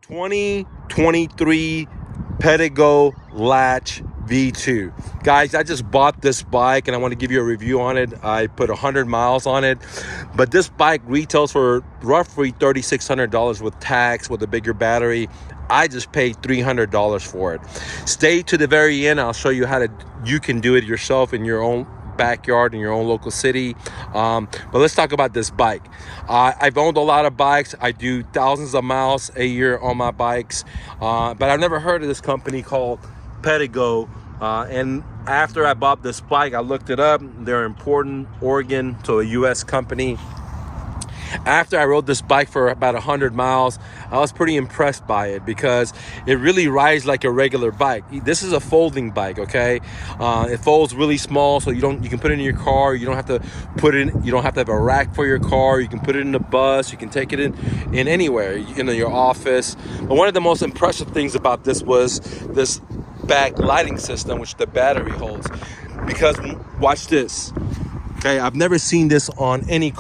2023 Pedego Latch V2. Guys, I just bought this bike and I want to give you a review on it. I put 100 miles on it, but this bike retails for roughly $3,600 with tax, with a bigger battery. I just paid $300 for it. Stay to the very end. I'll show you how you can do it yourself in your own backyard in your own local city. But let's talk about this bike. I've owned a lot of bikes. I do thousands of miles a year on my bikes, but I've never heard of this company called Pedigo. And after I bought this bike, I looked it up. They're in Portland, Oregon, so a US company. After I rode this bike for about 100 miles, I was pretty impressed by it because it really rides like a regular bike. This is a folding bike, okay? It folds really small, so you can put it in your car. You don't have to put it in, you don't have to have a rack for your car. You can put it in the bus. You can take it in anywhere, your office. But one of the most impressive things about this was this back lighting system, which the battery holds. Because watch this. Okay, I've never seen this on any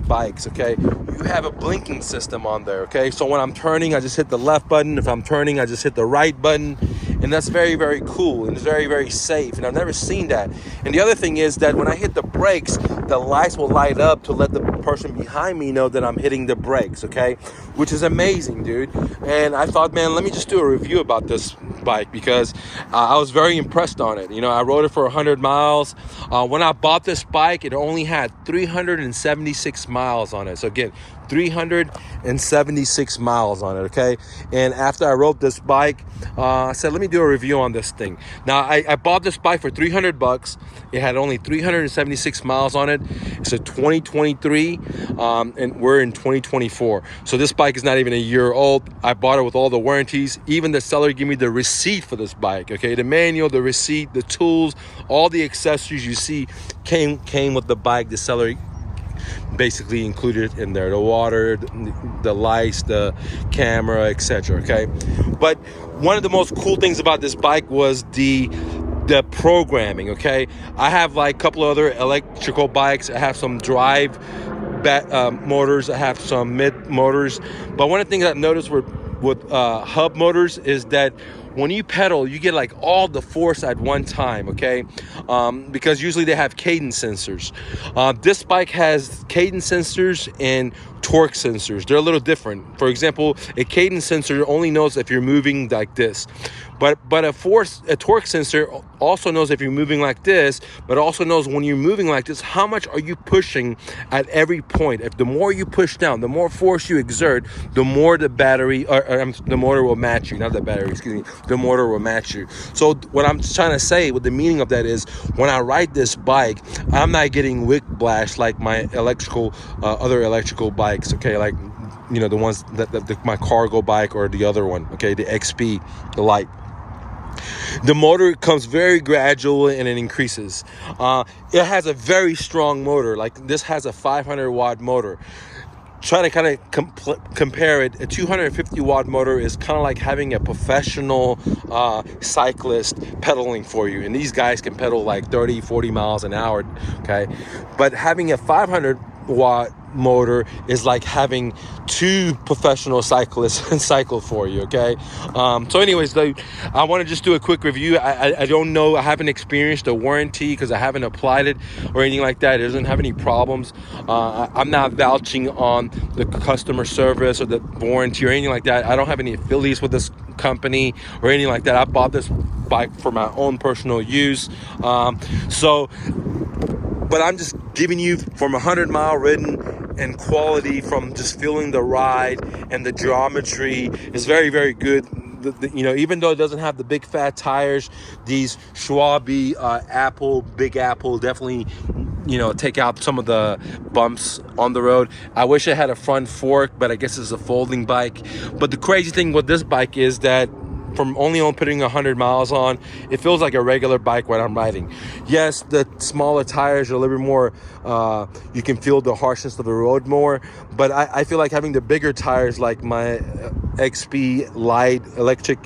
bikes. Okay, you have a blinking system on there. Okay, so when I'm turning, I just hit the left button. If I'm turning, I just hit the right button, and that's very, very cool, and it's very, very safe. And I've never seen that. And the other thing is that when I hit the brakes, the lights will light up to let the person behind me know that I'm hitting the brakes. Okay, which is amazing, dude. And I thought, man, let me just do a review about this bike because I was very impressed on it. I rode it for 100 miles. When I bought this bike, it only had 376 miles on it. So again, 376 miles on it, okay? And after I rode this bike, I said, let me do a review on this thing. Now, I bought this bike for $300. It had only 376 miles on it. It's a 2023, and we're in 2024. So this bike is not even a year old. I bought it with all the warranties. Even the seller gave me the receipt for this bike, okay? The manual, the receipt, the tools, all the accessories you see came with the bike. The seller basically included in there: the water, the lights, the camera, etc. Okay, but one of the most cool things about this bike was the programming. Okay, I have like a couple of other electrical bikes. I have some drive motors. I have some mid motors, but one of the things I've noticed with hub motors is that when you pedal, you get like all the force at one time, okay? Because usually they have cadence sensors. This bike has cadence sensors and torque sensors. They're a little different. For example, a cadence sensor only knows if you're moving like this. But a torque sensor also knows if you're moving like this, but also knows when you're moving like this, how much are you pushing at every point. If the more you push down, the more force you exert, the more the battery, the motor will match you. Not the battery, excuse me. The motor will match you. So what I'm trying to say, what the meaning of that is, when I ride this bike, I'm not getting whiplash like my other electrical bikes, okay? Like, the ones that my cargo bike or the other one, okay? The XP, the light. The motor comes very gradual and it increases. It has a very strong motor. Like this has a 500 watt motor. Try to kind of compare it. A 250 watt motor is kind of like having a professional cyclist pedaling for you. And these guys can pedal like 30, 40 miles an hour, okay? But having a 500 watt motor is like having two professional cyclists cycle for you, okay? So anyways, I want to just do a quick review. I don't know, I haven't experienced a warranty because I haven't applied it or anything like that. It doesn't have any problems. I'm not vouching on the customer service or the warranty or anything like that. I don't have any affiliates with this company or anything like that. I bought this bike for my own personal use. But I'm just giving you from 100-mile ridden and quality from just feeling the ride, and the geometry is very, very good. Even though it doesn't have the big fat tires, these Schwabe Big Apple definitely, take out some of the bumps on the road. I wish I had a front fork, but I guess it's a folding bike. But the crazy thing with this bike is that from only on putting 100 miles on, it feels like a regular bike when I'm riding. Yes, the smaller tires are a little bit more, you can feel the harshness of the road more, but I feel like having the bigger tires like my XP Light Electric,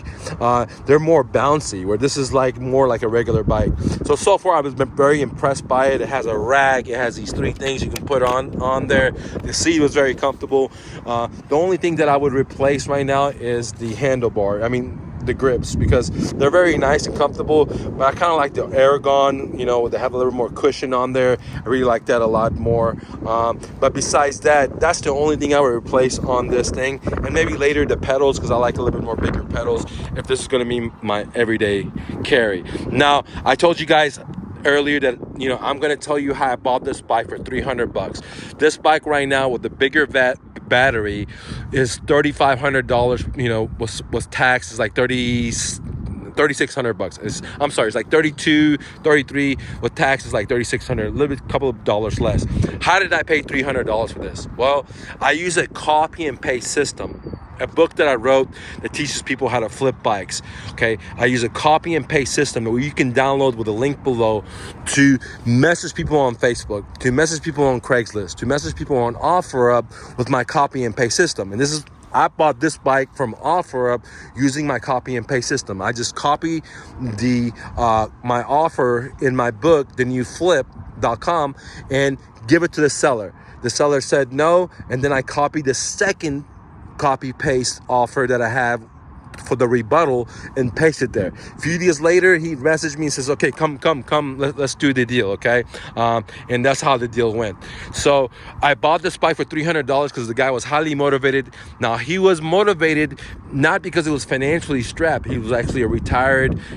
they're more bouncy, where this is like more like a regular bike. So far I've been very impressed by it. It has a rack, it has these 3 things you can put on there. The seat was very comfortable. The only thing that I would replace right now is the handlebar. I mean, the grips, because they're very nice and comfortable, but I kind of like the Aragon, you know, they have a little more cushion on there. I really like that a lot more. But besides that, that's the only thing I would replace on this thing. And maybe later the pedals, because I like a little bit more bigger pedals if this is going to be my everyday carry. Now, I told you guys earlier that, you know, I'm going to tell you how I bought this bike for $300. This bike right now with the bigger battery is $3,500. You know, was taxed is like $3,600. I'm sorry, it's like 32, 33 with taxes, like 3,600, a little bit, couple of dollars less. How did I pay $300 for this? Well, I use a copy and paste system, a book that I wrote that teaches people how to flip bikes. Okay, I use a copy and paste system where you can download with a link below to message people on Facebook, to message people on Craigslist, to message people on OfferUp with my copy and paste system. And I bought this bike from OfferUp using my copy and paste system. I just copy my offer in my book, the new flip.com, and give it to the seller. The seller said no, and then I copied the second copy paste offer that I have for the rebuttal and paste it there. A few days later, he messaged me and says, okay, come, let's do the deal, okay? And that's how the deal went. So I bought this bike for $300 because the guy was highly motivated. Now, he was motivated not because it was financially strapped. He was actually he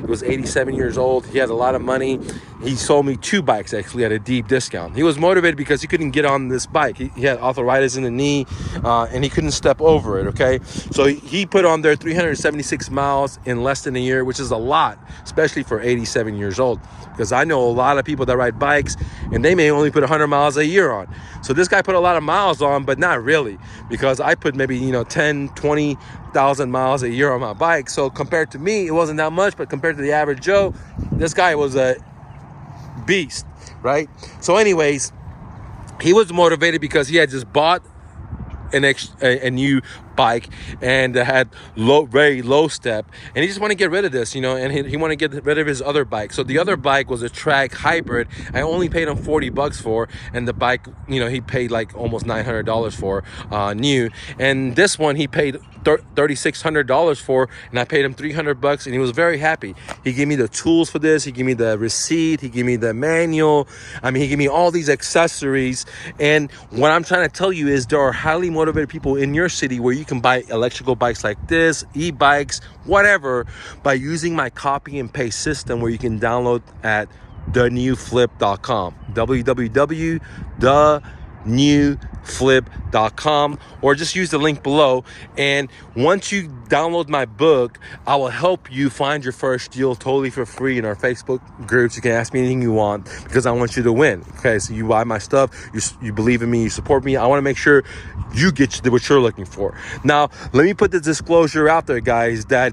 was 87 years old. He had a lot of money. He sold me 2 bikes actually at a deep discount. He was motivated because he couldn't get on this bike. He had arthritis in the knee, and he couldn't step over it, okay? So he put on there 376 miles in less than a year, which is a lot, especially for 87 years old, because I know a lot of people that ride bikes and they may only put 100 miles a year on. So this guy put a lot of miles on, but not really, because I put maybe, 10, 20,000 miles a year on my bike. So compared to me, it wasn't that much, but compared to the average Joe, this guy was a beast, right? So anyways, he was motivated because he had just bought a new bike and had very low step, and he just want to get rid of this, and he want to get rid of his other bike. So the other bike was a track hybrid. I only paid him $40 for, and the bike, he paid like almost $900 for new, and this one he paid $3,600 for, and I paid him $300, and he was very happy. He gave me the tools for this. He gave me the receipt. He gave me the manual. He gave me all these accessories. And what I'm trying to tell you is there are highly motivated people in your city where you can buy electrical bikes like this, e-bikes, whatever, by using my copy and paste system, where you can download at thenewflip.com, www.thenewflip.com, or just use the link below. And once you download my book, I will help you find your first deal totally for free in our Facebook groups. You can ask me anything you want, because I want you to win. Okay, so you buy my stuff, you believe in me, you support me. I want to make sure you get what you're looking for. Now, let me put the disclosure out there, guys, that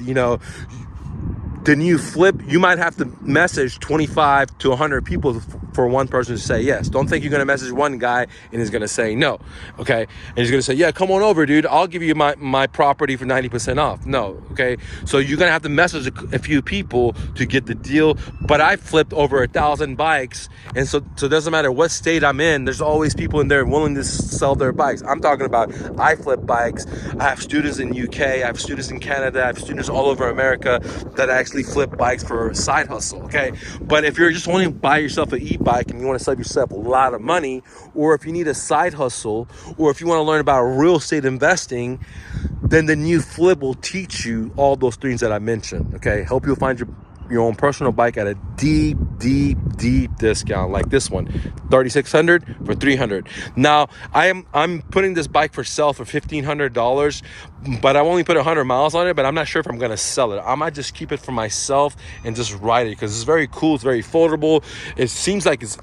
the new flip, you might have to message 25 to 100 people for one person to say yes. Don't think you're going to message one guy and he's going to say no, okay? And he's going to say, yeah, come on over, dude. I'll give you my property for 90% off. No, okay? So you're going to have to message a few people to get the deal. But I flipped over 1,000 bikes, and so it doesn't matter what state I'm in, there's always people in there willing to sell their bikes. I'm talking about, I flip bikes. I have students in UK, I have students in Canada, I have students all over America that actually flip bikes for a side hustle, okay? But if you're just wanting to buy yourself an e-bike and you want to save yourself a lot of money, or if you need a side hustle, or if you want to learn about real estate investing, then the new flip will teach you all those things that I mentioned, okay? Help you find your own personal bike at a deep discount, like this one, $3,600 for $300. Now I'm putting this bike for sale for $1,500, but I've only put 100 miles on it, but I'm not sure if I'm gonna sell it. I might just keep it for myself and just ride it, because it's very cool. It's very foldable. It seems like it's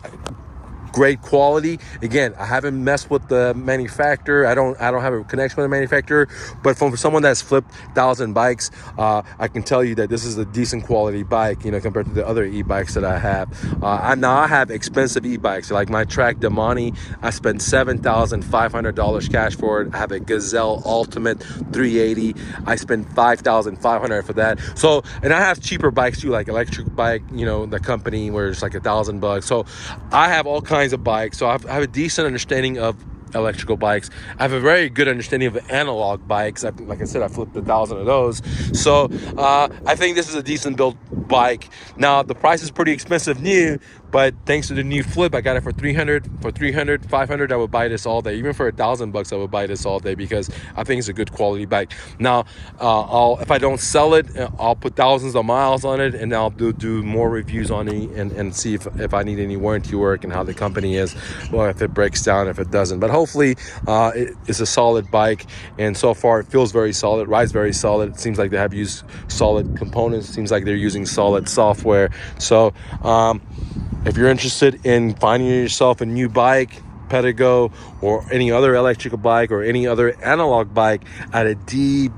great quality. Again, I haven't messed with the manufacturer. I don't have a connection with the manufacturer, but from someone that's flipped 1,000 bikes, I can tell you that this is a decent quality bike, you know, compared to the other e-bikes that I have. I have expensive e-bikes, like my Track Damani. I spent $7,500 cash for it. I have a Gazelle Ultimate 380. I spent $5,500 for that. So, and I have cheaper bikes too, like electric bike, you know, the company where it's like $1,000. So I have all kinds of bikes. So I have a decent understanding of electrical bikes. I have a very good understanding of analog bikes. Like I said, I flipped 1,000 of those. So I think this is a decent built bike. Now the price is pretty expensive new, but thanks to the new flip, I got it for 300, 500. I would buy this all day. Even for $1,000, I would buy this all day because I think it's a good quality bike. Now, if I don't sell it, I'll put thousands of miles on it, and I'll do more reviews on it and see if I need any warranty work and how the company is, or if it breaks down, if it doesn't. But hopefully, it's a solid bike, and so far it feels very solid, rides very solid. It seems like they have used solid components. It seems like they're using solid software. So, if you're interested in finding yourself a new bike, Pedego, or any other electrical bike or any other analog bike at a deep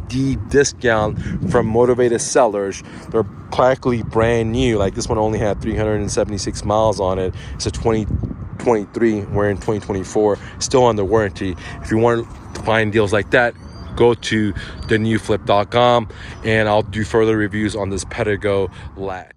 discount from motivated sellers, they're practically brand new. Like this one only had 376 miles on it. It's a 2023. We're in 2024, still under warranty. If you want to find deals like that, go to thenewflip.com, and I'll do further reviews on this Pedego Latch.